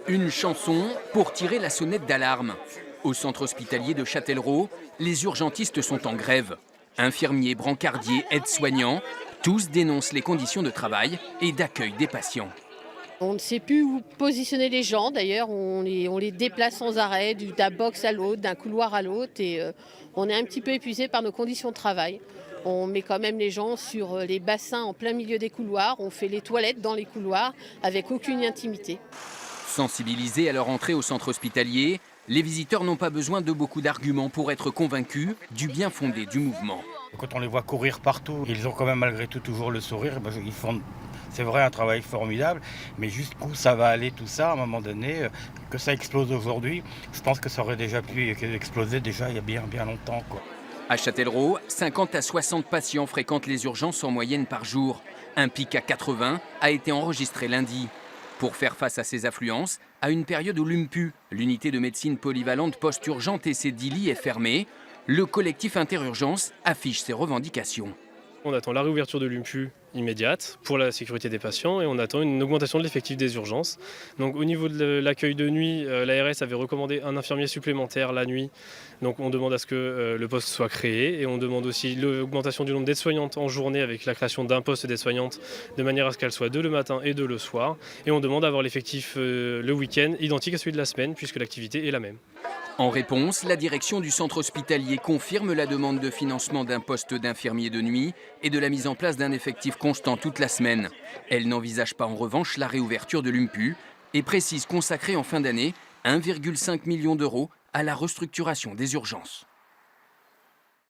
Une chanson pour tirer la sonnette d'alarme. Au centre hospitalier de Châtellerault, les urgentistes sont en grève. Infirmiers, brancardiers, aides-soignants, tous dénoncent les conditions de travail et d'accueil des patients. On ne sait plus où positionner les gens. D'ailleurs, on les déplace sans arrêt, d'un box à l'autre, d'un couloir à l'autre. Et on est un petit peu épuisé par nos conditions de travail. On met quand même les gens sur les bassins en plein milieu des couloirs. On fait les toilettes dans les couloirs avec aucune intimité. Sensibilisés à leur entrée au centre hospitalier, les visiteurs n'ont pas besoin de beaucoup d'arguments pour être convaincus du bien fondé du mouvement. Quand on les voit courir partout, ils ont quand même malgré tout toujours le sourire. Ils font, c'est vrai, un travail formidable, mais jusqu'où ça va aller tout ça à un moment donné, que ça explose aujourd'hui, je pense que ça aurait déjà pu exploser déjà il y a bien longtemps, quoi. À Châtellerault, 50 à 60 patients fréquentent les urgences en moyenne par jour. Un pic à 80 a été enregistré lundi. Pour faire face à ces affluences, à une période où l'UMPU, l'unité de médecine polyvalente post-urgente et ses 10 lits est fermée, le collectif Interurgence affiche ses revendications. On attend la réouverture de l'UMPU immédiate pour la sécurité des patients et on attend une augmentation de l'effectif des urgences. Donc au niveau de l'accueil de nuit, l'ARS avait recommandé un infirmier supplémentaire la nuit. Donc on demande à ce que le poste soit créé et on demande aussi l'augmentation du nombre d'aides-soignantes en journée avec la création d'un poste d'aide-soignante de manière à ce qu'elle soit de le matin et de le soir. Et on demande d'avoir l'effectif le week-end identique à celui de la semaine puisque l'activité est la même. En réponse, la direction du centre hospitalier confirme la demande de financement d'un poste d'infirmier de nuit et de la mise en place d'un effectif constant toute la semaine. Elle n'envisage pas en revanche la réouverture de l'UMPU et précise consacrer en fin d'année 1,5 million d'euros à la restructuration des urgences.